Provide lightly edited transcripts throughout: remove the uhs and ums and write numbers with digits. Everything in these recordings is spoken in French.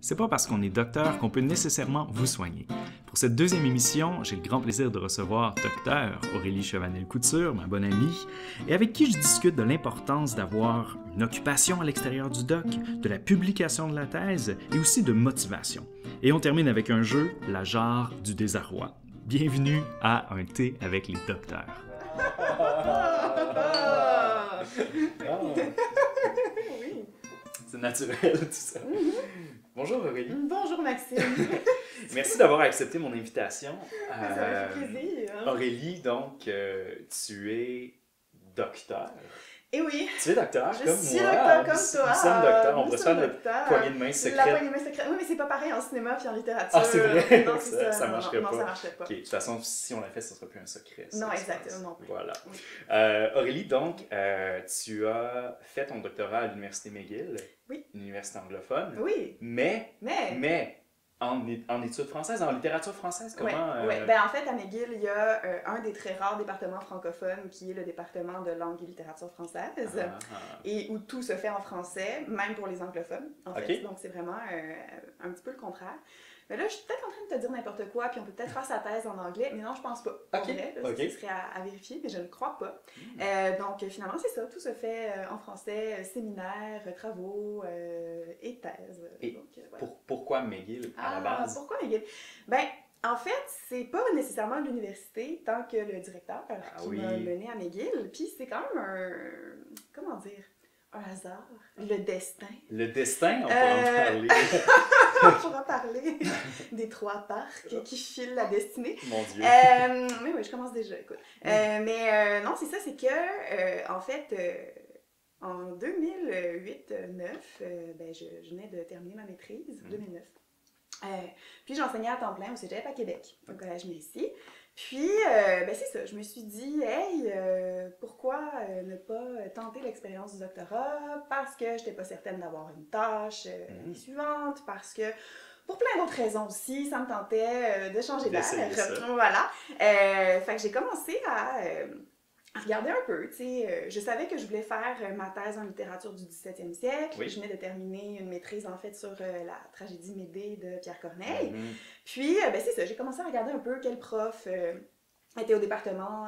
c'est pas parce qu'on est docteur qu'on peut nécessairement vous soigner. Pour cette deuxième émission, j'ai le grand plaisir de recevoir Docteur Aurélie Chevanel-Couture, ma bonne amie, et avec qui je discute de l'importance d'avoir une occupation à l'extérieur du doc, de la publication de la thèse et aussi de motivation. Et on termine avec un jeu, la jarre du désarroi. Bienvenue à Un thé avec les docteurs. Oui. C'est naturel tout ça. Bonjour Aurélie. Bonjour Maxime. Merci d'avoir accepté mon invitation. Ça me fait plaisir. Aurélie, donc, tu es docteur. Et oui, Tu es docteur je comme suis moi. docteur comme Nous toi. sommes docteurs. On Nous reçoit sommes notre docteurs. poignée de main La secrète. poignée de main secrète. Oui, mais c'est pas pareil en cinéma puis en littérature. Ah, c'est vrai? Non, c'est Ça marcherait non, pas. ça marcherait pas. Ok, de toute façon, si on l'a fait, ce ne sera plus un secret. Ça, Non, je exactement, pense. non plus. Voilà. Oui. Aurélie, donc, tu as fait ton doctorat à l'Université McGill. Oui. Une université anglophone. Oui, Mais mais en études françaises, en littérature française, ouais, comment... ouais. Ben, en fait, à McGill, il y a un des très rares départements francophones qui est le département de langue et littérature française. Et où tout se fait en français, même pour les anglophones, en fait. Ok. Donc, c'est vraiment un petit peu le contraire. Mais là, je suis peut-être en train de te dire n'importe quoi, puis on peut peut-être faire sa thèse en anglais, mais non, je pense pas. Pour Ok, vrai, là, ok. ce serait à vérifier, mais je ne crois pas. Donc, finalement, c'est ça. Tout se fait en français, séminaires, travaux et thèses. Et Donc, voilà. Pourquoi McGill, à la base? Pourquoi McGill? Ben, en fait, c'est pas nécessairement l'université, tant que le directeur qui m'a mené à McGill. Puis c'est quand même comment dire, un hasard, le destin. Le destin, on peut en parler. On pourra parler des trois parcs qui filent la destinée. Mon Dieu. Mais oui, je commence déjà, écoute. Mais non, c'est ça, c'est que, en fait, en 2008-2009, ben, je venais de terminer ma maîtrise, 2009. Puis j'enseignais à temps plein au Cégep à Québec, au Collège Métis. Puis, ben c'est ça, je me suis dit, hey, pourquoi ne pas tenter l'expérience du doctorat? Parce que je n'étais pas certaine d'avoir une tâche l'année suivante, parce que pour plein d'autres raisons aussi, ça me tentait de changer d'air. Voilà. Fait que j'ai commencé à regarder un peu, tu sais, je savais que je voulais faire ma thèse en littérature du 17e siècle. Oui. Je venais de terminer une maîtrise, en fait, sur la tragédie Médée de Pierre Corneille. Puis, ben c'est ça, j'ai commencé à regarder un peu quels profs étaient au département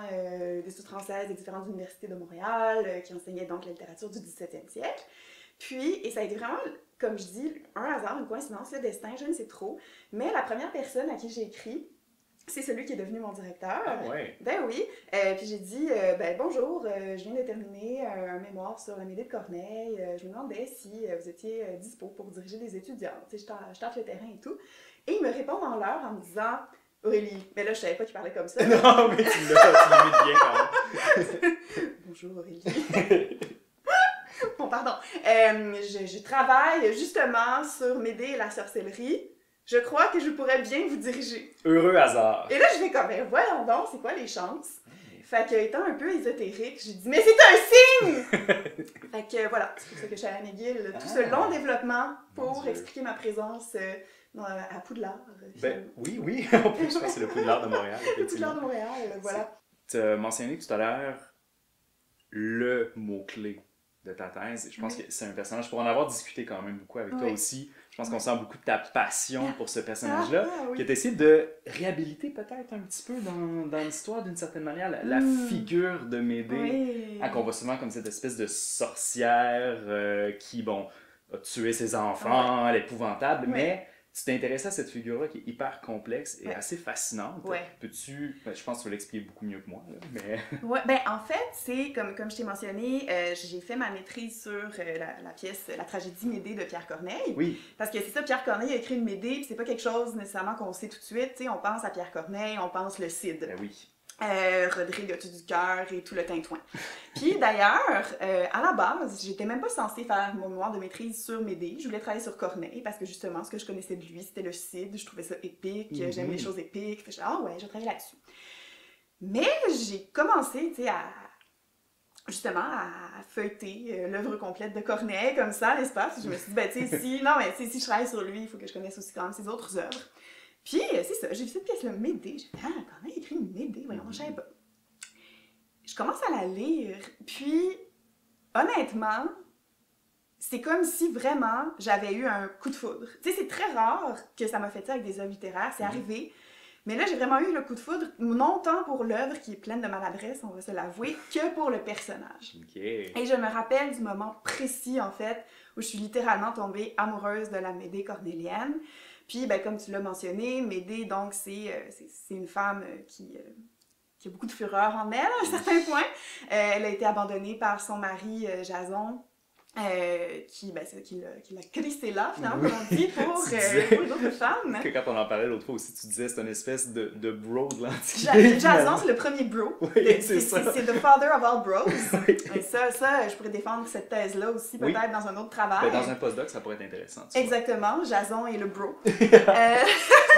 d'études françaises des différentes universités de Montréal, qui enseignaient donc la littérature du 17e siècle. Puis, et ça a été vraiment, comme je dis, un hasard, une coïncidence, le destin, je ne sais trop. Mais la première personne à qui j'ai écrit, c'est celui qui est devenu mon directeur. Ah ouais. Ben oui. Puis j'ai dit, ben bonjour, je viens de terminer un mémoire sur la Médée de Corneille. Je me demandais si vous étiez dispo pour diriger des étudiants. Tu sais, je tâte le terrain et tout. Et il me répond dans l'heure en me disant, Aurélie, mais là je savais pas qu'il parlait comme ça. Non, mais tu l'imites bien quand même. Bonjour Aurélie. Bon, pardon. Je travaille justement sur Médée et la sorcellerie. Je crois que je pourrais bien vous diriger. Heureux hasard. Et là, je fais comme, ben voyons donc, c'est quoi les chances? Fait que, étant un peu ésotérique, j'ai dit, mais c'est un signe! Fait que, voilà, c'est pour ça que je suis à McGill. Tout ce long développement pour expliquer ma présence à Poudlard. Ben oui, en plus, je pense que c'est le Poudlard de Montréal. Le Poudlard de Montréal, voilà. Tu as mentionné tout à l'heure le mot-clé de ta thèse. Je pense que c'est un personnage, pour en avoir discuté quand même beaucoup avec toi aussi, je pense qu'on sent beaucoup de ta passion pour ce personnage-là, qui est essayé de réhabiliter peut-être un petit peu dans l'histoire d'une certaine manière la figure de Médée, qu'on voit souvent comme cette espèce de sorcière qui, bon, a tué ses enfants, elle est épouvantable, mais tu t'es intéressé à cette figure-là qui est hyper complexe et assez fascinante. Peux-tu, je pense que tu vas l'expliquer beaucoup mieux que moi, là, mais... Ouais, ben en fait, c'est comme je t'ai mentionné, j'ai fait ma maîtrise sur la pièce La tragédie Médée de Pierre Corneille. Oui. Parce que c'est ça, Pierre Corneille a écrit une Médée, puis c'est pas quelque chose nécessairement qu'on sait tout de suite, tu sais, on pense à Pierre Corneille, on pense le Cid. Ben oui. Rodrigue as-tu du cœur et tout le tintouin. Puis d'ailleurs, à la base, j'étais même pas censée faire mon mémoire de maîtrise sur Médée. Je voulais travailler sur Corneille parce que justement, ce que je connaissais de lui, c'était le Cid. Je trouvais ça épique, j'aime les choses épiques. Fait que ah ouais, je vais travailler là-dessus. Mais j'ai commencé, tu sais, justement à feuilleter l'œuvre complète de Corneille comme ça, n'est-ce pas? Puis je me suis dit, ben tu sais, si je travaille sur lui, il faut que je connaisse aussi quand même ses autres œuvres. Puis, c'est ça, j'ai vu cette pièce-là, Médée. J'ai dit, Corneille écrit une Médée, voyons, je savais pas. Je commence à la lire, puis, honnêtement, c'est comme si vraiment j'avais eu un coup de foudre. Tu sais, c'est très rare que ça m'a fait ça avec des œuvres littéraires, c'est arrivé. Mais là, j'ai vraiment eu le coup de foudre, non tant pour l'œuvre qui est pleine de maladresse, on va se l'avouer, que pour le personnage. Okay. Et je me rappelle du moment précis, en fait, où je suis littéralement tombée amoureuse de la Médée cornélienne. Puis, ben, comme tu l'as mentionné, Médée, donc, c'est une femme qui a beaucoup de fureur en elle, à un certain point. Elle a été abandonnée par son mari Jason, qui l'a crissé là, finalement, comme on dit, pour une autre femme. Que quand on en parlait l'autre fois aussi, tu disais que c'est une espèce de bro de l'Antiquité. Jason, c'est le premier bro. Oui, c'est ça. C'est the father of all bros. Oui. Et ça, je pourrais défendre cette thèse-là aussi, peut-être dans un autre travail. Ben, dans un postdoc, ça pourrait être intéressant. Exactement, Jason est le bro.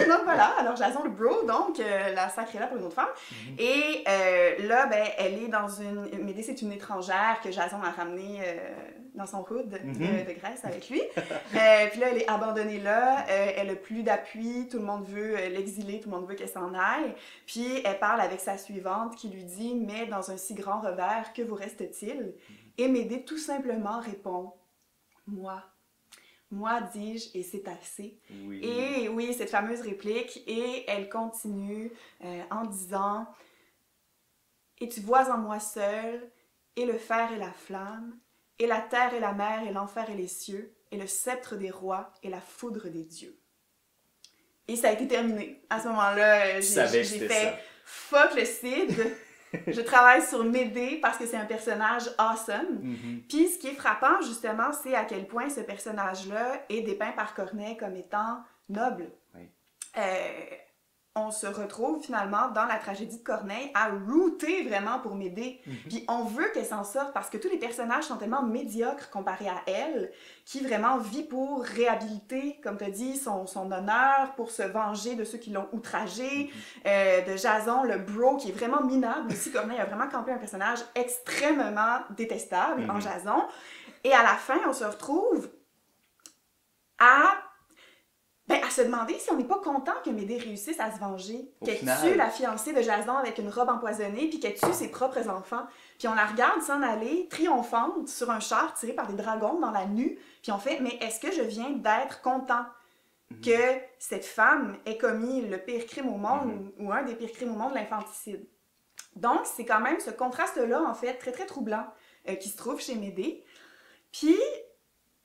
Donc voilà, alors Jason le bro, donc la sacrée là pour une autre femme. Et là, ben, elle est dans une... Médée, c'est une étrangère que Jason a ramenée dans son hood de Grèce avec lui. Puis là, elle est abandonnée là, elle a plus d'appui, tout le monde veut l'exiler, tout le monde veut qu'elle s'en aille. Puis elle parle avec sa suivante qui lui dit « Mais dans un si grand revers, que vous reste-t-il? » Et Médée tout simplement répond « Moi. Moi, dis-je, et c'est assez. » Oui. Et oui, cette fameuse réplique, et elle continue en disant « Et tu vois en moi seul, et le fer et la flamme, et la terre et la mer, et l'enfer et les cieux, et le sceptre des rois, et la foudre des dieux. » Et ça a été terminé. À ce moment-là, j'ai fait « Fuck le Cid ». Je travaille sur Médée parce que c'est un personnage awesome. Puis ce qui est frappant, justement, c'est à quel point ce personnage-là est dépeint par Corneille comme étant noble. Oui. On se retrouve finalement dans la tragédie de Corneille à rooter vraiment pour Médée. Puis on veut qu'elle s'en sorte parce que tous les personnages sont tellement médiocres comparés à elle, qui vraiment vit pour réhabiliter, comme tu as dit, son honneur, pour se venger de ceux qui l'ont outragé, de Jason, le bro, qui est vraiment minable aussi. Corneille a vraiment campé un personnage extrêmement détestable en Jason. Et à la fin, on se retrouve à se demander si on n'est pas content que Médée réussisse à se venger, qu'elle tue la fiancée de Jason avec une robe empoisonnée, puis qu'elle tue ses propres enfants. Puis on la regarde s'en aller, triomphante, sur un char tiré par des dragons dans la nuit, puis on fait « Mais est-ce que je viens d'être content que cette femme ait commis le pire crime au monde, ou un des pires crimes au monde, l'infanticide? » Donc, c'est quand même ce contraste-là, en fait, très, très troublant, qui se trouve chez Médée. Puis,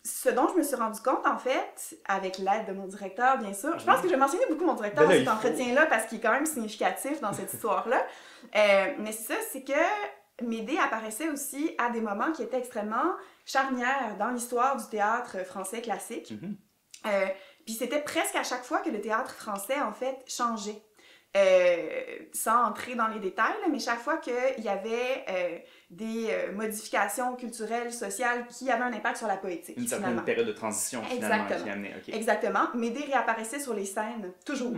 ce dont je me suis rendu compte, en fait, avec l'aide de mon directeur, bien sûr, je pense que je vais mentionner beaucoup mon directeur dans cet entretien-là parce qu'il est quand même significatif dans cette histoire-là. Mais c'est ça, c'est que Médée apparaissait aussi à des moments qui étaient extrêmement charnières dans l'histoire du théâtre français classique. Puis c'était presque à chaque fois que le théâtre français, en fait, changeait. Sans entrer dans les détails, mais chaque fois qu'il y avait des modifications culturelles, sociales qui avaient un impact sur la poétique. Une certaine période de transition, finalement, qui amenait. Okay. Exactement. Médée réapparaissait sur les scènes, toujours.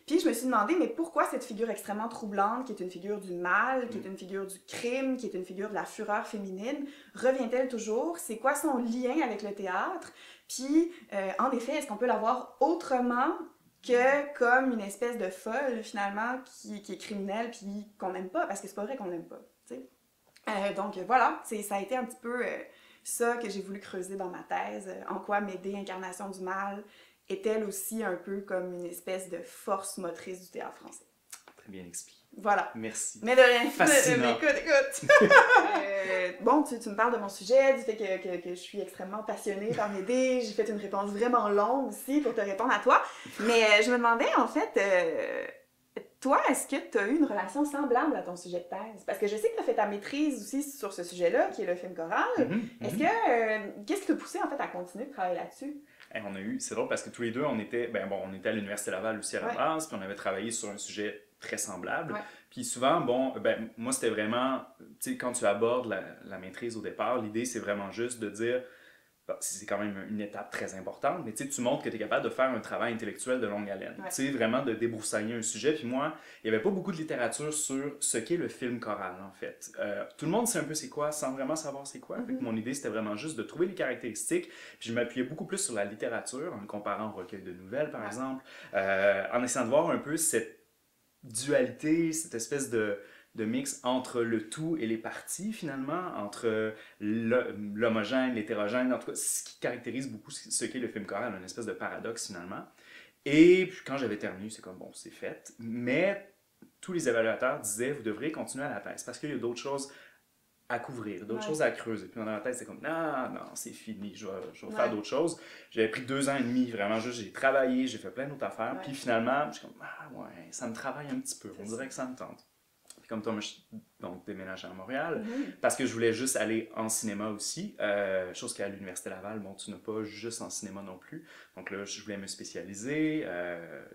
Puis je me suis demandé, mais pourquoi cette figure extrêmement troublante, qui est une figure du mal, qui est une figure du crime, qui est une figure de la fureur féminine, revient-elle toujours? C'est quoi son lien avec le théâtre? Puis, en effet, est-ce qu'on peut la voir autrement que comme une espèce de folle, finalement, qui est criminelle, puis qu'on n'aime pas, parce que c'est pas vrai qu'on l'aime pas, tu sais. Donc voilà, ça a été un petit peu ça que j'ai voulu creuser dans ma thèse, en quoi Médée, incarnation du mal, est-elle aussi un peu comme une espèce de force motrice du théâtre français. Très bien expliqué. Voilà. Merci. Mais de rien. Fascinant. Écoute. Bon, tu me parles de mon sujet, du fait que je suis extrêmement passionnée par Médée. J'ai fait une réponse vraiment longue aussi pour te répondre à toi. Mais je me demandais, en fait, toi, est-ce que tu as eu une relation semblable à ton sujet de thèse? Parce que je sais que tu as fait ta maîtrise aussi sur ce sujet-là, qui est le film choral. Est-ce que... qu'est-ce qui t'a poussé, en fait, à continuer de travailler là-dessus? On a eu... C'est drôle parce que tous les deux, on était à l'Université Laval aussi à la base, puis on avait travaillé sur un sujet très semblable. Puis souvent, moi, c'était vraiment... Tu sais, quand tu abordes la maîtrise au départ, l'idée, c'est vraiment juste de dire... c'est quand même une étape très importante, mais tu montres que tu es capable de faire un travail intellectuel de longue haleine. Tu sais, vraiment de débroussailler un sujet. Puis moi, il n'y avait pas beaucoup de littérature sur ce qu'est le film choral, en fait. Tout le monde sait un peu c'est quoi, sans vraiment savoir c'est quoi. Fait que mon idée, c'était vraiment juste de trouver les caractéristiques. Puis je m'appuyais beaucoup plus sur la littérature, en le comparant au recueil de nouvelles, par exemple, en essayant de voir un peu cette dualité, cette espèce de de mix entre le tout et les parties, finalement, entre l'homogène, l'hétérogène, en tout cas, ce qui caractérise beaucoup ce qu'est le film choral, une espèce de paradoxe, finalement. Et quand j'avais terminé, c'est comme, bon, c'est fait. Mais tous les évaluateurs disaient, vous devriez continuer à la thèse, parce qu'il y a d'autres choses à couvrir, d'autres choses à creuser. Puis dans la tête, c'est comme, non, non, c'est fini, je vais faire d'autres choses. J'avais pris 2 ans et demi, vraiment, juste, j'ai travaillé, j'ai fait plein d'autres affaires. Puis finalement, je suis comme, ah ouais, ça me travaille un petit peu, on dirait que ça me tente. Puis comme toi, moi, je donc déménagé à Montréal, parce que je voulais juste aller en cinéma aussi, chose qu'à l'Université Laval, bon, tu n'as pas juste en cinéma non plus. Donc là, je voulais me spécialiser,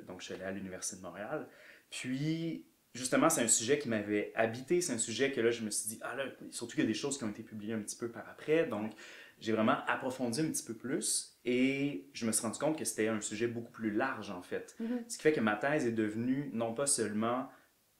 donc je suis allé à l'Université de Montréal. Puis, justement, c'est un sujet qui m'avait habité, c'est un sujet que là, je me suis dit, ah là, surtout qu'il y a des choses qui ont été publiées un petit peu par après, donc j'ai vraiment approfondi un petit peu plus et je me suis rendu compte que c'était un sujet beaucoup plus large, en fait. Ce qui fait que ma thèse est devenue non pas seulement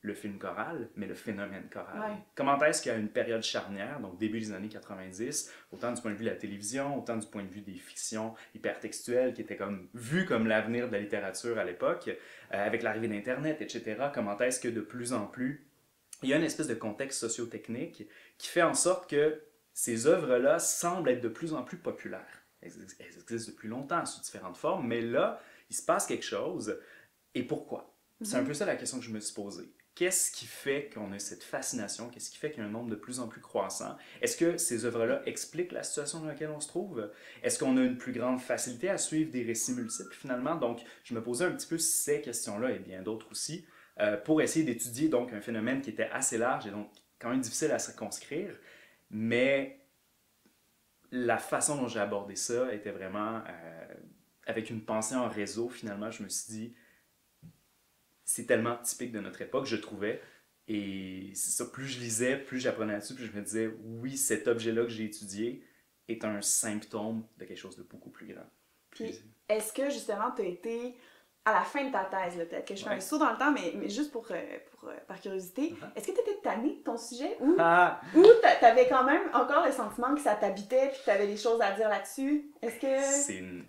le film choral, mais le phénomène choral. Comment est-ce qu'il y a une période charnière, donc début des années 90, autant du point de vue de la télévision, autant du point de vue des fictions hypertextuelles qui étaient comme vues comme l'avenir de la littérature à l'époque, avec l'arrivée d'Internet, etc., comment est-ce que de plus en plus, il y a une espèce de contexte socio-technique qui fait en sorte que ces œuvres-là semblent être de plus en plus populaires. Elles existent depuis longtemps sous différentes formes, mais là, il se passe quelque chose. Et pourquoi? C'est un peu ça la question que je me suis posée. Qu'est-ce qui fait qu'on a cette fascination? Qu'est-ce qui fait qu'il y a un nombre de plus en plus croissant? Est-ce que ces œuvres-là expliquent la situation dans laquelle on se trouve? Est-ce qu'on a une plus grande facilité à suivre des récits multiples finalement? Donc, je me posais un petit peu ces questions-là et bien d'autres aussi pour essayer d'étudier donc un phénomène qui était assez large et donc quand même difficile à circonscrire, mais la façon dont j'ai abordé ça était vraiment avec une pensée en réseau. Finalement, je me suis dit, c'est tellement typique de notre époque, je trouvais. Et c'est ça, plus je lisais, plus j'apprenais là-dessus, plus je me disais, oui, cet objet-là que j'ai étudié est un symptôme de quelque chose de beaucoup plus grand. Puis, est-ce que justement, tu as été, à la fin de ta thèse, peut-être que je fais un saut dans le temps, mais juste par curiosité, est-ce que tu étais tannée de ton sujet ou tu avais quand même encore le sentiment que ça t'habitait puis que tu avais des choses à dire là-dessus? Est-ce que... C'est une...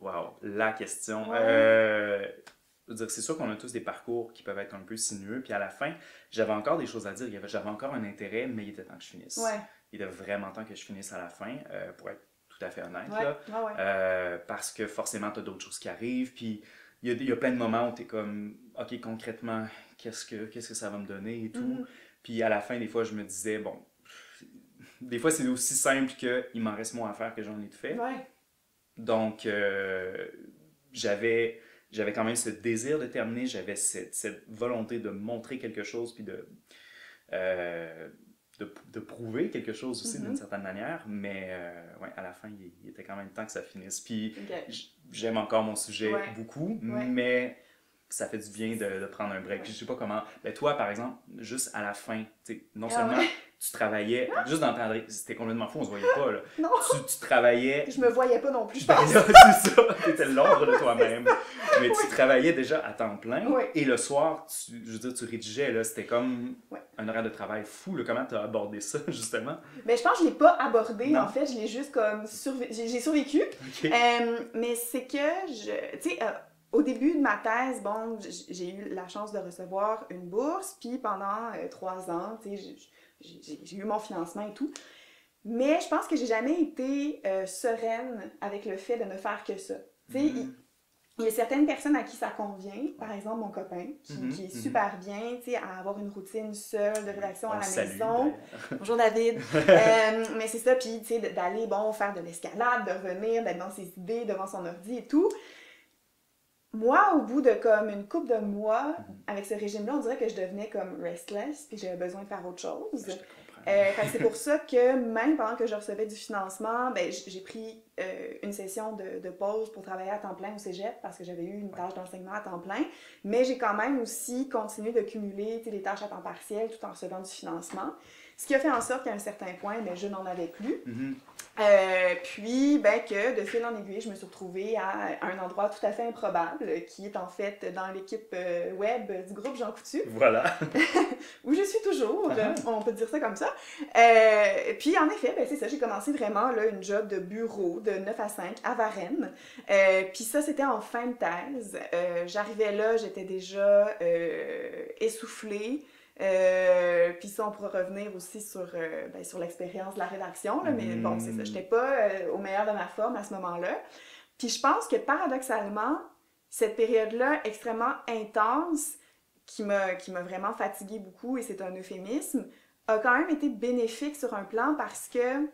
Wow, la question. Je veux dire, c'est sûr qu'on a tous des parcours qui peuvent être un peu sinueux, puis à la fin, j'avais encore des choses à dire, j'avais encore un intérêt, mais il était temps que je finisse. Il était vraiment temps que je finisse à la fin, pour être tout à fait honnête, là. Parce que forcément, tu as d'autres choses qui arrivent, puis il y a plein de moments où tu es comme, OK, concrètement, qu'est-ce que ça va me donner et tout. Puis à la fin, des fois, je me disais, bon, des fois, c'est aussi simple qu'il m'en reste moins à faire que j'en ai fait. Donc, j'avais quand même ce désir de terminer, j'avais cette volonté de montrer quelque chose, puis de prouver quelque chose aussi d'une certaine manière, mais à la fin, il était quand même temps que ça finisse. Puis j'aime encore mon sujet beaucoup, mais ça fait du bien de prendre un break. Puis je sais pas comment... Ben toi, par exemple, juste à la fin, non seulement tu travaillais, juste dans ta... C'était complètement fou, on se voyait pas, là. Non. Tu travaillais... Je me voyais pas non plus, je pense. C'est ça, t'étais l'ombre de toi-même. Mais tu travaillais déjà à temps plein, et le soir, je veux dire, tu rédigeais, là, c'était comme un horaire de travail fou, là. Comment t'as abordé ça, justement? Ben, je pense que je l'ai pas abordé, en fait, je l'ai juste comme... J'ai survécu. Mais c'est que, tu sais... Au début de ma thèse, bon, j'ai eu la chance de recevoir une bourse, puis pendant 3 ans, tu sais, j'ai eu mon financement et tout. Mais je pense que j'ai jamais été sereine avec le fait de ne faire que ça. Tu sais, il y a certaines personnes à qui ça convient, par exemple mon copain, qui est super bien, tu sais, à avoir une routine seule de rédaction à la maison. Bonjour David. Mais c'est ça, puis tu sais, d'aller, bon, faire de l'escalade, de revenir, d'être dans ses idées, devant son ordi et tout. Moi, au bout de comme une couple de mois, avec ce régime-là, on dirait que je devenais comme restless, puis j'avais besoin de faire autre chose. C'est pour ça que même pendant que je recevais du financement, ben, j'ai pris une session de pause pour travailler à temps plein au cégep, parce que j'avais eu une tâche d'enseignement à temps plein, mais j'ai quand même aussi continué de cumuler les tâches à temps partiel tout en recevant du financement. Ce qui a fait en sorte qu'à un certain point, ben, je n'en avais plus. Puis, ben, que de fil en aiguille, je me suis retrouvée à un endroit tout à fait improbable, qui est en fait dans l'équipe web du groupe Jean Coutu. Voilà. Où je suis toujours, on peut dire ça comme ça. Puis, en effet, ben, c'est ça, j'ai commencé vraiment là, une job de bureau de 9 à 5 à Varennes. Puis ça, c'était en fin de thèse. J'arrivais là, j'étais déjà essoufflée. Puis ça, on pourra revenir aussi sur l'expérience de la rédaction, là, mais bon, c'est ça, j'étais pas au meilleur de ma forme à ce moment-là. Puis je pense que paradoxalement, cette période-là extrêmement intense, qui m'a vraiment fatiguée beaucoup, et c'est un euphémisme, a quand même été bénéfique sur un plan parce que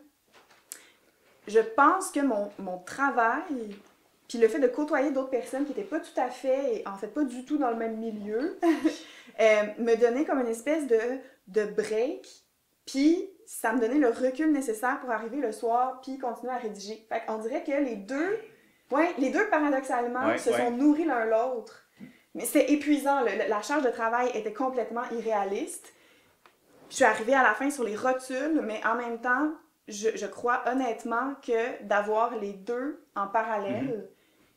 je pense que mon travail, puis le fait de côtoyer d'autres personnes qui n'étaient pas tout à fait, et en fait pas du tout dans le même milieu, me donnait comme une espèce de break, puis ça me donnait le recul nécessaire pour arriver le soir puis continuer à rédiger. Fait qu'on dirait que les deux paradoxalement se sont nourris l'un l'autre. Mais c'est épuisant, la charge de travail était complètement irréaliste. Je suis arrivée à la fin sur les rotules, mais en même temps, je crois honnêtement que d'avoir les deux en parallèle,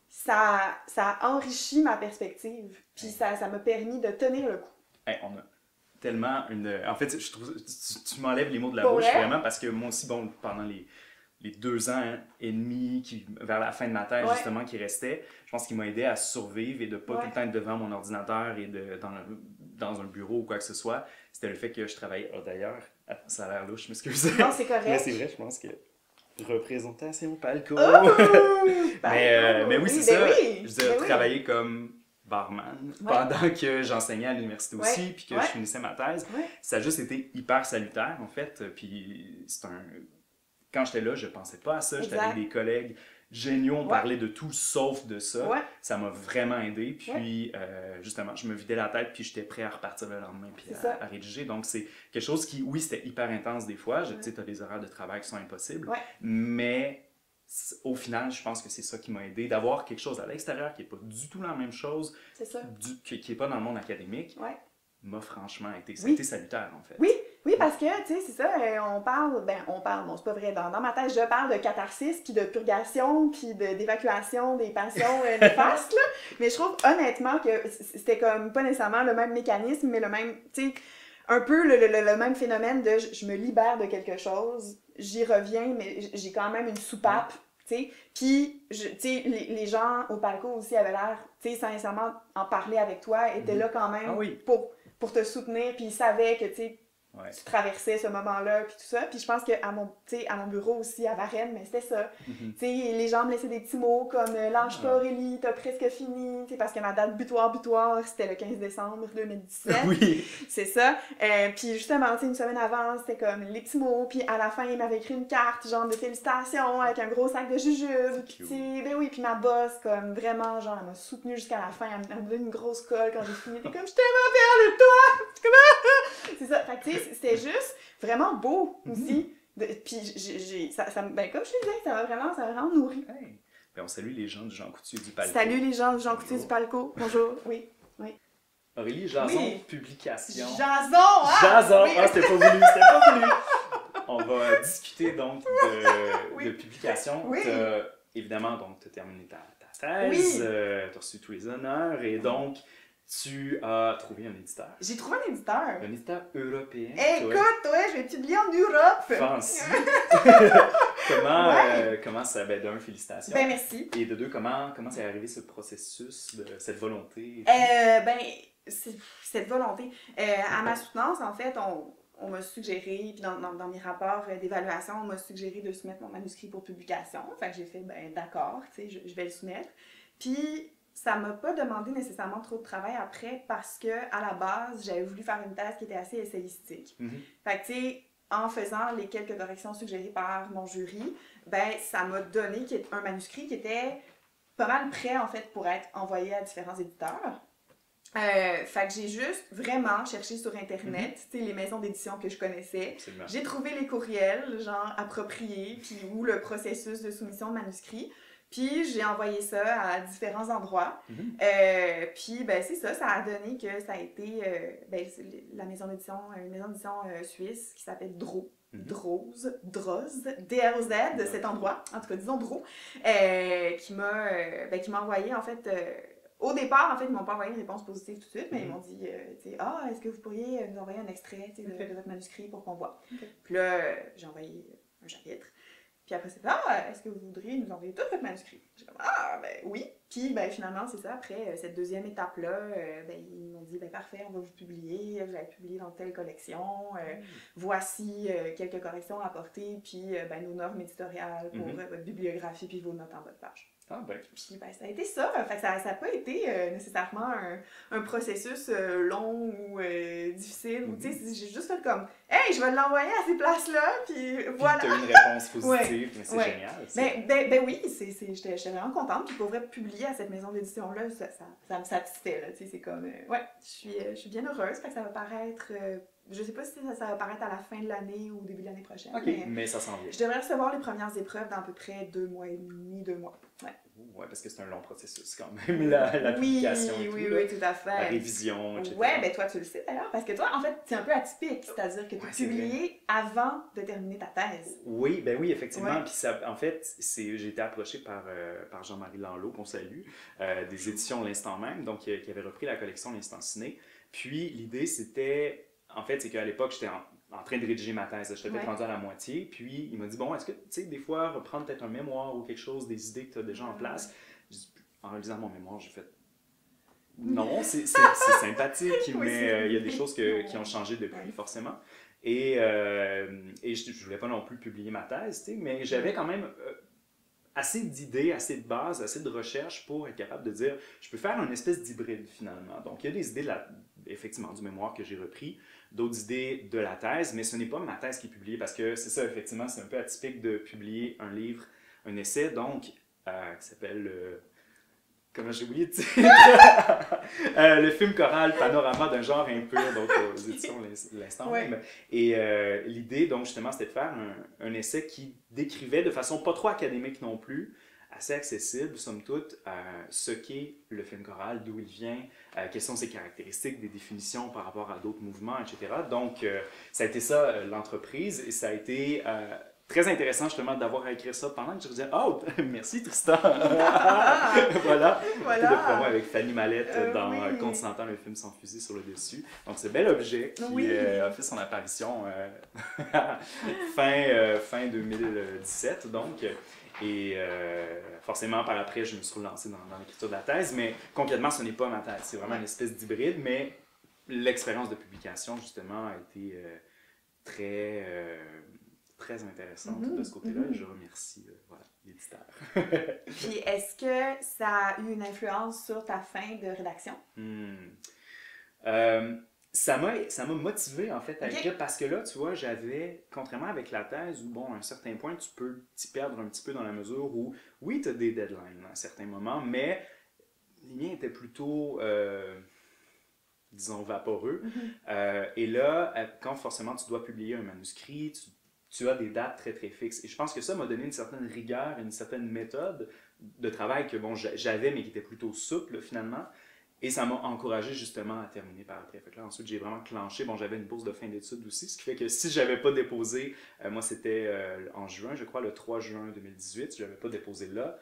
ça a enrichi ma perspective, puis ça m'a permis de tenir le coup. Hey, on a tellement une... En fait, je trouve tu m'enlèves les mots de la bouche, vraiment, parce que moi aussi, bon, pendant les 2 ans et demi, vers la fin de ma thèse, justement, qui restait, je pense qu'il m'a aidé à survivre et de pas tout le temps être devant mon ordinateur et dans un bureau ou quoi que ce soit. C'était le fait que je travaillais... Oh, d'ailleurs, ça a l'air louche, je m'excuse. Non, c'est correct. Mais c'est vrai, je pense que... Représentation Palco! Oh! mais oui, c'est ça. Oui, Je veux dire, travailler comme barman pendant que j'enseignais à l'université aussi, puis que je finissais ma thèse. Ça a juste été hyper salutaire, en fait. Puis quand j'étais là, je pensais pas à ça. J'étais avec des collègues géniaux, on parlait de tout sauf de ça. Ça m'a vraiment aidé. Puis justement, je me vidais la tête, puis j'étais prêt à repartir le lendemain, puis à rédiger. Donc c'est quelque chose qui, oui, c'était hyper intense des fois. Tu sais, t'as des horaires de travail qui sont impossibles. Mais au final, je pense que c'est ça qui m'a aidé, d'avoir quelque chose à l'extérieur qui n'est pas du tout la même chose, qui n'est pas dans le monde académique, m'a franchement été salutaire, en fait. Oui, parce que, tu sais, c'est ça, on parle, bon, c'est pas vrai, dans ma tête, je parle de catharsis, puis de purgation, puis d'évacuation des passions néfastes, là, mais je trouve honnêtement que c'était comme pas nécessairement le même mécanisme, mais le même, tu sais, un peu le même phénomène de je me libère de quelque chose, j'y reviens, mais j'ai quand même une soupape, tu sais, puis, tu sais, les gens au Palco aussi avaient l'air, tu sais, sans nécessairement en parler avec toi, étaient là quand même pour te soutenir, puis ils savaient que, tu sais, tu traversais ce moment-là, puis tout ça. Puis je pense qu'à mon bureau aussi, à Varennes, mais c'était ça. Tu sais, les gens me laissaient des petits mots comme « Lâche pas Aurélie, t'as presque fini », tu sais, parce que ma date butoir, c'était le 15 décembre 2017. Oui! C'est ça. Puis justement, tu sais, une semaine avant, c'était comme les petits mots, puis à la fin, il m'avait écrit une carte, genre de félicitations, avec un gros sac de jujubes, puis tu sais, ben oui, puis ma boss, comme vraiment, genre, elle m'a soutenue jusqu'à la fin, elle m'a donné une grosse colle quand j'ai fini, elle était comme « Je t'aime fière de toi! » C'est ça. Fait que, tu sais, c'était juste vraiment beau aussi. Puis, comme je te disais, ça m'a vraiment nourri. Hey. Ben, on salue les gens du Jean Coutu du Palco. Salut les gens du Jean Coutu du Palco. Bonjour. Oui. Aurélie, Jason, publication. Jason, hein? Jason! Ah, c'était pas voulu. On va discuter donc de publication. Oui. Évidemment, donc, tu as terminé ta thèse, tu as reçu tous les honneurs, et donc, tu as trouvé un éditeur. J'ai trouvé un éditeur. Un éditeur européen. Écoute, je vais publier en Europe. Fancy. Comment ça... Ben, d'un, félicitations. Ben, merci. Et de deux, comment c'est arrivé ce processus, cette volonté? Cette volonté. À ma soutenance, en fait, on m'a suggéré, puis dans mes rapports d'évaluation, on m'a suggéré de soumettre mon manuscrit pour publication. Fait que j'ai fait, d'accord, tu sais, je vais le soumettre. Puis, ça m'a pas demandé nécessairement trop de travail après parce que, à la base, j'avais voulu faire une thèse qui était assez essayistique. Fait que, tu sais, en faisant les quelques corrections suggérées par mon jury, ça m'a donné un manuscrit qui était pas mal prêt, en fait, pour être envoyé à différents éditeurs. Fait que j'ai juste vraiment cherché sur Internet, tu sais, les maisons d'édition que je connaissais. Absolument. J'ai trouvé les courriels, genre, appropriés, puis ou le processus de soumission de manuscrit. Puis j'ai envoyé ça à différents endroits. Puis c'est ça a donné que ça a été la maison d'édition, une maison d'édition suisse qui s'appelle Droz, D-R-O-Z, de cet endroit, en tout cas disons Droz, qui m'a envoyé en fait, au départ en fait ils m'ont pas envoyé une réponse positive tout de suite, mais ils m'ont dit est-ce que vous pourriez nous envoyer un extrait de votre manuscrit pour qu'on voit. Puis là j'ai envoyé un chapitre. Puis après, c'est est-ce que vous voudriez nous envoyer tout votre manuscrit? J'ai comme, ben oui. Puis finalement, c'est ça, après cette deuxième étape-là, ils m'ont dit, parfait, on va vous publier, vous allez publier dans telle collection, voici quelques corrections à apporter, puis nos normes éditoriales pour votre bibliographie, puis vos notes en bas de page. Puis ça a été ça. Fait que ça n'a pas été nécessairement un processus long ou difficile. J'ai juste fait comme hey, je vais l'envoyer à ces places-là, puis voilà. Puis tu as eu une réponse positive, mais c'est génial. Ben oui, j'étais vraiment contente. Puis pour vrai, publier à cette maison d'édition-là, ça me satisfait. Là, c'est comme je suis bien heureuse. Fait que ça va paraître. Je sais pas si ça va paraître à la fin de l'année ou au début de l'année prochaine. OK, mais ça s'en vient. Je devrais recevoir les premières épreuves dans à peu près 2 mois et demi, 2 mois. Ouais, parce que c'est un long processus quand même, la publication et tout. Oui, tout à fait. La révision, etc. Ouais, ben toi, tu le sais d'ailleurs, parce que toi, en fait, c'est un peu atypique, c'est-à-dire que tu as publié avant de terminer ta thèse. Oui, effectivement. Puis ça, en fait, j'ai été approché par Jean-Marie Lanlot, qu'on salue, des éditions L'Instant même, donc qui avait repris la collection L'Instant ciné. Puis l'idée, c'était, en fait, c'est qu'à l'époque, j'étais en train de rédiger ma thèse. J'étais peut-être rendu à la moitié. Puis il m'a dit, bon, est-ce que, tu sais, des fois, reprendre peut-être un mémoire ou quelque chose, des idées que tu as déjà en place. En réalisant mon mémoire, j'ai fait, non, c'est sympathique, mais il y a des choses qui ont changé depuis, forcément. Et je voulais pas non plus publier ma thèse, tu sais, mais j'avais quand même assez d'idées, assez de bases, assez de recherches pour être capable de dire, je peux faire une espèce d'hybride finalement. Donc il y a des idées effectivement du mémoire que j'ai repris, d'autres idées de la thèse, mais ce n'est pas ma thèse qui est publiée parce que c'est ça, effectivement, c'est un peu atypique de publier un livre, un essai, donc qui s'appelle comment j'ai oublié de dire? Le film choral Panorama d'un genre impur, donc aux éditions L'Instant même. Et l'idée, donc, justement, c'était de faire un essai qui décrivait de façon pas trop académique non plus, assez accessible, somme toute, ce qu'est le film choral, d'où il vient, quelles sont ses caractéristiques, des définitions par rapport à d'autres mouvements, etc. Donc, ça a été ça, l'entreprise, et ça a été très intéressant justement d'avoir à écrire ça pendant que je disais « Oh, merci Tristan! » Voilà, de promo avec Fanny Mallette dans Continental, le film sans fusil sur le dessus. Donc, ce bel objet qui a fait son apparition fin 2017, donc. Et forcément, par après, je me suis relancé dans l'écriture de la thèse, mais concrètement, ce n'est pas ma thèse. C'est vraiment une espèce d'hybride, mais l'expérience de publication, justement, a été très intéressante de ce côté-là, et je remercie l'éditeur. Puis, est-ce que ça a eu une influence sur ta fin de rédaction? Ça m'a motivé en fait à écrire parce que là, tu vois, j'avais, contrairement avec la thèse, où bon, à un certain point, tu peux t'y perdre un petit peu dans la mesure où, oui, tu as des deadlines à certains moments, mais les miens étaient plutôt, disons, vaporeux. Et là, quand forcément tu dois publier un manuscrit, tu as des dates très très fixes. Et je pense que ça m'a donné une certaine rigueur, une certaine méthode de travail que bon, j'avais, mais qui était plutôt souple finalement. Et ça m'a encouragé justement à terminer par après. Fait que là, ensuite, j'ai vraiment clanché. Bon, j'avais une bourse de fin d'études aussi, ce qui fait que si je n'avais pas déposé, moi c'était en juin, je crois, le 3 juin 2018, si je n'avais pas déposé là,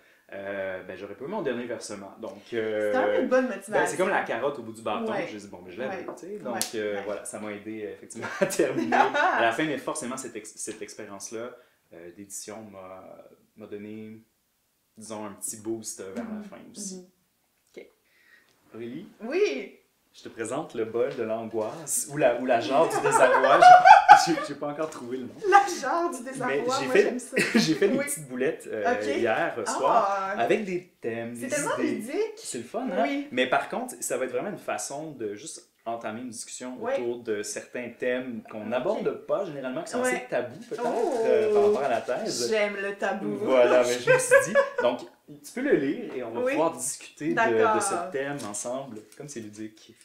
j'aurais pas eu mon dernier versement. Donc, c'est quand même une bonne motivation. C'est comme la carotte au bout du bâton. J'ai dit, bon, je l'avais, tu sais. Donc, voilà, ça m'a aidé effectivement à terminer. À la fin, mais forcément, cette expérience-là d'édition m'a donné, disons, un petit boost vers la fin aussi. Aurélie? Oui! Je te présente le bol de l'angoisse ou la jarre du désarroi. J'ai pas encore trouvé le nom. La jarre du désarroi, j'aime ça. J'ai fait des petites boulettes hier soir avec des thèmes, c'est tellement ludique. C'est le fun, hein? Oui. Mais par contre, ça va être vraiment une façon de juste entamer une discussion autour de certains thèmes qu'on n'aborde pas généralement, qui sont assez tabous peut-être par rapport à la thèse. J'aime le tabou. Voilà, mais je me suis dit... Donc, tu peux le lire et on va pouvoir discuter de ce thème ensemble, comme c'est ludique.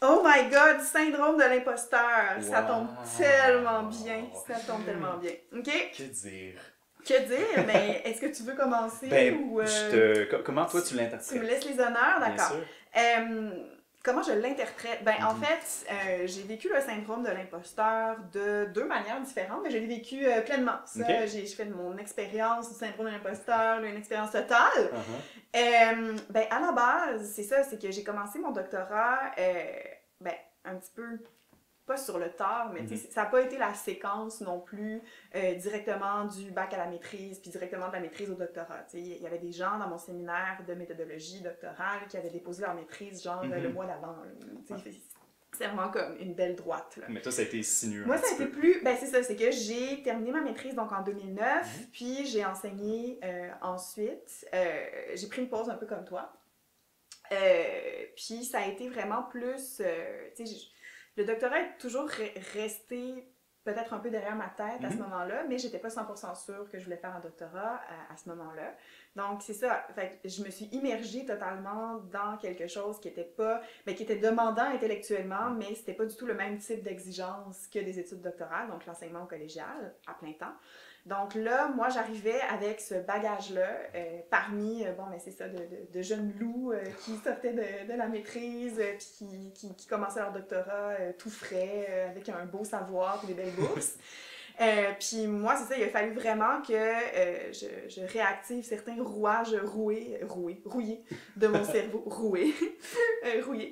Oh my god, syndrome de l'imposteur! Ça tombe tellement bien. Ça tombe tellement bien. OK? Que dire? Que dire? Mais est-ce que tu veux commencer? Comment toi tu l'interprètes? Tu me laisses les honneurs, d'accord. Comment je l'interprète? En fait, j'ai vécu le syndrome de l'imposteur de 2 manières différentes, mais je l'ai vécu pleinement. Ça, j'ai fait de mon expérience du syndrome de l'imposteur une expérience totale. À la base, c'est ça, c'est que j'ai commencé mon doctorat un petit peu pas sur le tard, mais ça n'a pas été la séquence non plus directement du bac à la maîtrise, puis directement de la maîtrise au doctorat. Il y avait des gens dans mon séminaire de méthodologie doctorale qui avaient déposé leur maîtrise genre le mois d'avant. C'est vraiment comme une belle droite. Là. Mais toi, ça a été sinueux. Moi, ça a été plus... Ben, c'est ça, c'est que j'ai terminé ma maîtrise donc en 2009, puis j'ai enseigné ensuite. J'ai pris une pause un peu comme toi. Puis ça a été vraiment plus... le doctorat est toujours resté peut-être un peu derrière ma tête à ce moment-là, mais j'étais pas 100% sûre que je voulais faire un doctorat à ce moment-là. Donc, c'est ça. Fait que je me suis immergée totalement dans quelque chose qui était pas... qui était demandant intellectuellement, mais c'était pas du tout le même type d'exigence que des études doctorales, donc l'enseignement au collégial à plein temps. Donc là, moi, j'arrivais avec ce bagage-là, parmi, c'est ça, de jeunes loups qui sortaient de la maîtrise, puis qui commençaient leur doctorat tout frais, avec un beau savoir et des belles bourses. Puis moi, c'est ça, il a fallu vraiment que je réactive certains rouages rouillés de mon cerveau, rouillés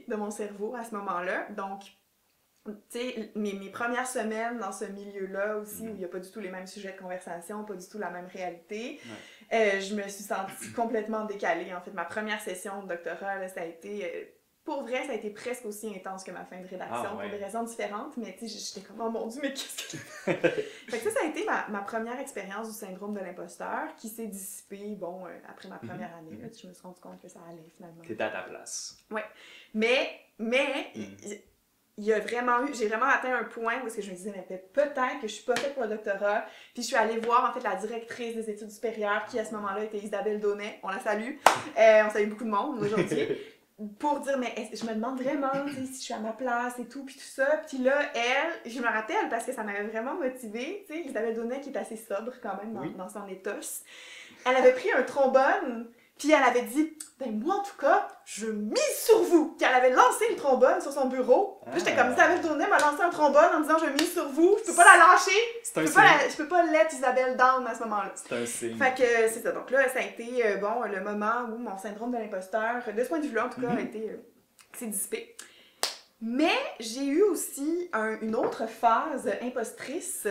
de mon cerveau à ce moment-là. Donc, tu sais, mes premières semaines dans ce milieu-là aussi, où il n'y a pas du tout les mêmes sujets de conversation, pas du tout la même réalité, je me suis sentie complètement décalée. En fait, ma première session de doctorat, là, ça a été... pour vrai, ça a été presque aussi intense que ma fin de rédaction, pour des raisons différentes, mais tu sais, j'étais comme « Oh mon Dieu, mais qu'est-ce que... » Fait que ça a été ma première expérience du syndrome de l'imposteur, qui s'est dissipée, après ma première année, là, je me suis rendu compte que ça allait finalement. T'étais à ta place. Ouais. Mais il y a vraiment eu, j'ai vraiment atteint un point où je me disais, mais peut-être que je suis pas faite pour le doctorat. Puis je suis allée voir en fait la directrice des études supérieures, qui à ce moment-là était Isabelle Daunet, on la salue, on salue beaucoup de monde aujourd'hui, pour dire, mais je me demande vraiment si je suis à ma place et tout, puis tout ça. Puis là, elle, je me rappelle parce que ça m'avait vraiment motivée, tu sais, Isabelle Daunet qui est assez sobre quand même dans son éthos, elle avait pris un trombone. Puis elle avait dit, ben moi en tout cas, je mise sur vous. Puis elle avait lancé le trombone sur son bureau. Puis j'étais comme, Isabelle Daunet m'a lancé un trombone en disant, je mise sur vous. Je peux pas la lâcher. Je peux pas let Isabelle down à ce moment-là. C'est un signe. Fait que c'est ça. Donc là, ça a été, le moment où mon syndrome de l'imposteur, de ce point de vue-là en tout cas, a été, s'est dissipé. Mais j'ai eu aussi une autre phase impostrice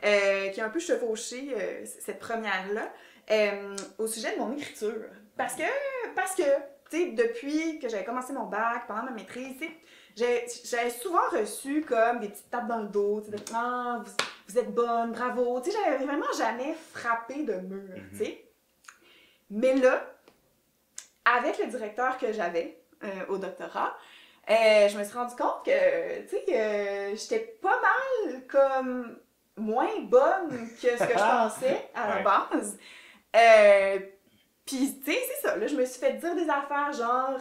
qui a un peu chevauché cette première-là au sujet de mon écriture. Parce que tu sais, depuis que j'avais commencé mon bac, pendant ma maîtrise, tu sais, j'avais souvent reçu comme des petites tapes dans le dos, tu sais, « Ah, vous êtes bonne, bravo », tu sais, j'avais vraiment jamais frappé de mur, tu sais. Mais là, avec le directeur que j'avais au doctorat, je me suis rendu compte que, tu sais, j'étais pas mal comme moins bonne que ce que je pensais à la base. Puis, tu sais, c'est ça, là, je me suis fait dire des affaires genre,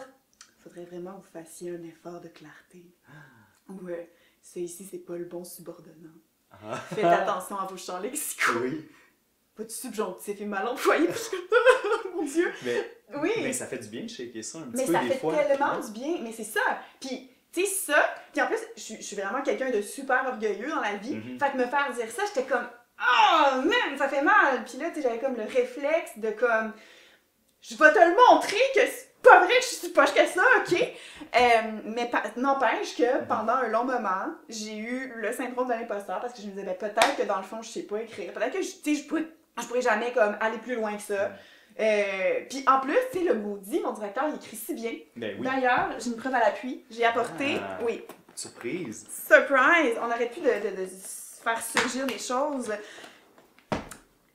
faudrait vraiment que vous fassiez un effort de clarté. Ou, c'est pas le bon subordonnant. Faites attention à vos champs lexicaux. Oui. Pas de subjonctif et mal employé, parce que, mon Dieu. Mais ça fait du bien de shaker ça un petit peu des fois. Mais ça fait tellement du bien, mais c'est ça. Puis, tu sais, ça, puis en plus, je suis vraiment quelqu'un de super orgueilleux dans la vie. Fait que me faire dire ça, j'étais comme, oh, man, ça fait mal. Puis là, tu sais, j'avais comme le réflexe de comme, je vais te le montrer que c'est pas vrai que je suis poche que ça, ok? Mais n'empêche que pendant un long moment, j'ai eu le syndrome de l'imposteur parce que je me disais, ben, peut-être que dans le fond, je sais pas écrire. Peut-être que, tu sais, je pourrais jamais comme aller plus loin que ça. Puis en plus, tu sais, le maudit, mon directeur, il écrit si bien. Ben oui. D'ailleurs, j'ai une preuve à l'appui. J'ai apporté, Surprise! Surprise! On aurait pu de faire surgir des choses.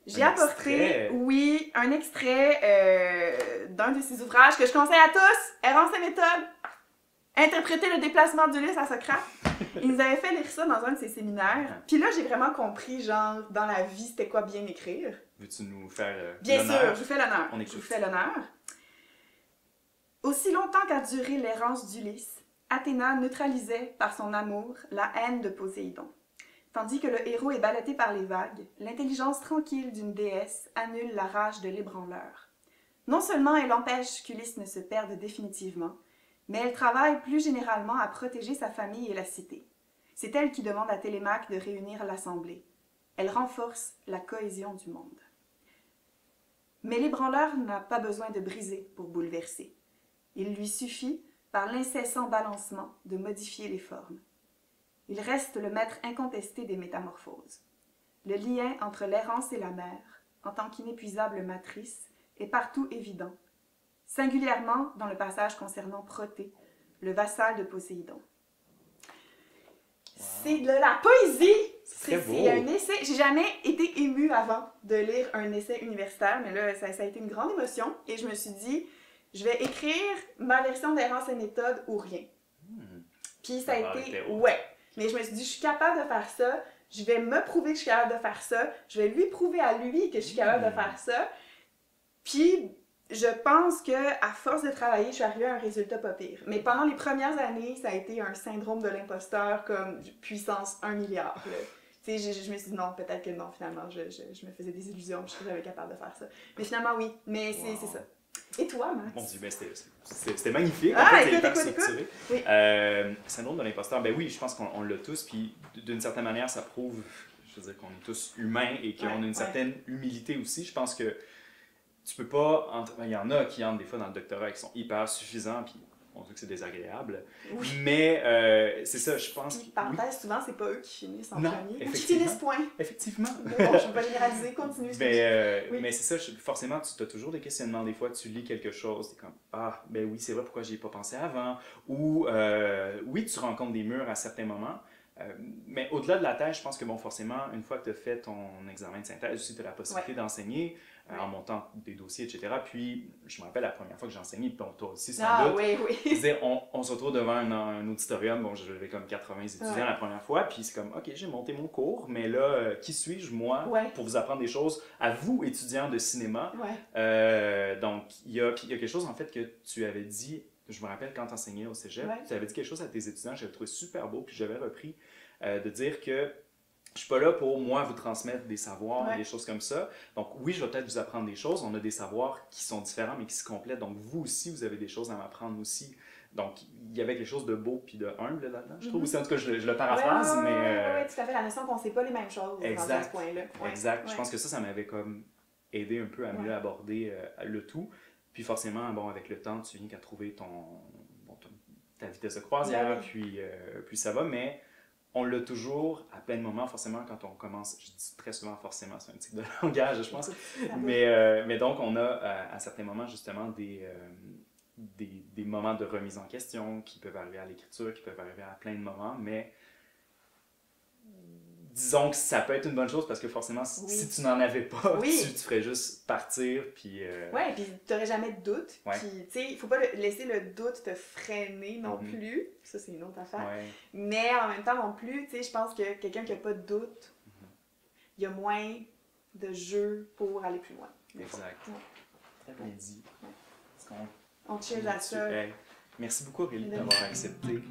J'ai apporté, un extrait d'un de ses ouvrages que je conseille à tous, Errance et méthode, interpréter le déplacement d'Ulysse à Socrate. Il nous avait fait lire ça dans un de ses séminaires. Puis là, j'ai vraiment compris, genre, dans la vie, c'était quoi bien écrire. Veux-tu nous faire bien sûr, je vous fais l'honneur. On écoute. Je vous fais l'honneur. Aussi longtemps qu'a duré l'errance d'Ulysse, Athéna neutralisait par son amour la haine de Poséidon. Tandis que le héros est ballotté par les vagues, l'intelligence tranquille d'une déesse annule la rage de l'ébranleur. Non seulement elle empêche qu'Ulysse ne se perde définitivement, mais elle travaille plus généralement à protéger sa famille et la cité. C'est elle qui demande à Télémaque de réunir l'assemblée. Elle renforce la cohésion du monde. Mais l'ébranleur n'a pas besoin de briser pour bouleverser. Il lui suffit, par l'incessant balancement, de modifier les formes. Il reste le maître incontesté des métamorphoses. Le lien entre l'errance et la mer, en tant qu'inépuisable matrice, est partout évident, singulièrement dans le passage concernant Protée, le vassal de Poséidon. Wow. C'est de la poésie! C'est un essai. J'ai jamais été émue avant de lire un essai universitaire, mais là, ça a été une grande émotion. Et je me suis dit, je vais écrire ma version d'Errance et méthode ou rien. Puis ça a été... Ouais. Mais je me suis dit, je suis capable de faire ça. Je vais me prouver que je suis capable de faire ça. Je vais lui prouver à lui que je suis capable de faire ça. Puis... je pense qu'à force de travailler, je suis arrivée à un résultat pas pire. Mais pendant les premières années, ça a été un syndrome de l'imposteur comme puissance 1 milliard. Tu sais, je me suis dit non, peut-être que non, finalement, je me faisais des illusions, je serais capable de faire ça. Mais finalement, oui, mais c'est ça. Et toi, Max? Mon Dieu, ben c'était magnifique. Ah, en fait, écoute. Oui. Syndrome de l'imposteur, ben oui, je pense qu'on l'a tous, puis d'une certaine manière, ça prouve, je veux dire, qu'on est tous humains et qu'on a une certaine humilité aussi. Je pense que tu peux pas... Il y en a qui entrent des fois dans le doctorat et qui sont hyper suffisants, puis on dit que c'est désagréable. Oui. Mais c'est ça, je pense... Puis, parenthèse, souvent, c'est pas eux qui finissent en non, premier. Qui finissent point. Effectivement. Bon, je vais pas généraliser, continue. Mais c'est ça, forcément, tu as toujours des questionnements. Des fois, tu lis quelque chose, tu es comme, ah, ben oui, c'est vrai, pourquoi j'y ai pas pensé avant? Ou, oui, tu rencontres des murs à certains moments. Mais au-delà de la thèse, je pense que, bon, forcément, une fois que tu as fait ton examen de synthèse, aussi, tu as la possibilité d'enseigner en montant des dossiers, etc. Puis, je me rappelle la première fois que j'ai enseigné, puis toi aussi, sans doute. Oui. On se retrouve devant un auditorium, bon, j'avais comme 80 étudiants la première fois, puis c'est comme, OK, j'ai monté mon cours, mais là, qui suis-je, moi, pour vous apprendre des choses, à vous, étudiants de cinéma? Donc, il y a quelque chose, en fait, que tu avais dit. Je me rappelle quand tu enseignais au cégep, tu avais dit quelque chose à tes étudiants, j'avais trouvé super beau, puis j'avais repris, de dire que je suis pas là pour, moi, vous transmettre des savoirs, des choses comme ça. Donc oui, je vais peut-être vous apprendre des choses, on a des savoirs qui sont différents, mais qui se complètent. Donc vous aussi, vous avez des choses à m'apprendre aussi. Donc il y avait quelque chose de beau puis de humble là-dedans, je trouve aussi. En tout cas, je le paraphrase, mais... Oui, tout à fait, la notion qu'on ne sait pas les mêmes choses dans ce point-là. Exact. Je pense que ça m'avait comme aidé un peu à mieux aborder le tout. Puis forcément, bon, avec le temps, tu viens qu'à trouver ta vitesse de croisière, puis ça va, mais on l'a toujours à plein de moments, forcément, quand on commence, je dis très souvent forcément, c'est un type de langage, je pense, mais donc on a à certains moments, justement, des moments de remise en question qui peuvent arriver à l'écriture, qui peuvent arriver à plein de moments, mais disons que ça peut être une bonne chose parce que forcément, si tu n'en avais pas, tu ferais juste partir. Puis, puis tu n'aurais jamais de doute. Puis, tu sais, il ne faut pas laisser le doute te freiner non plus. Ça, c'est une autre affaire. Mais en même temps, non plus, tu sais, je pense que quelqu'un qui n'a pas de doute, il y a moins de jeu pour aller plus loin. Exact. Très bien dit. On cheers à ça. Merci beaucoup, Aurélie, d'avoir accepté.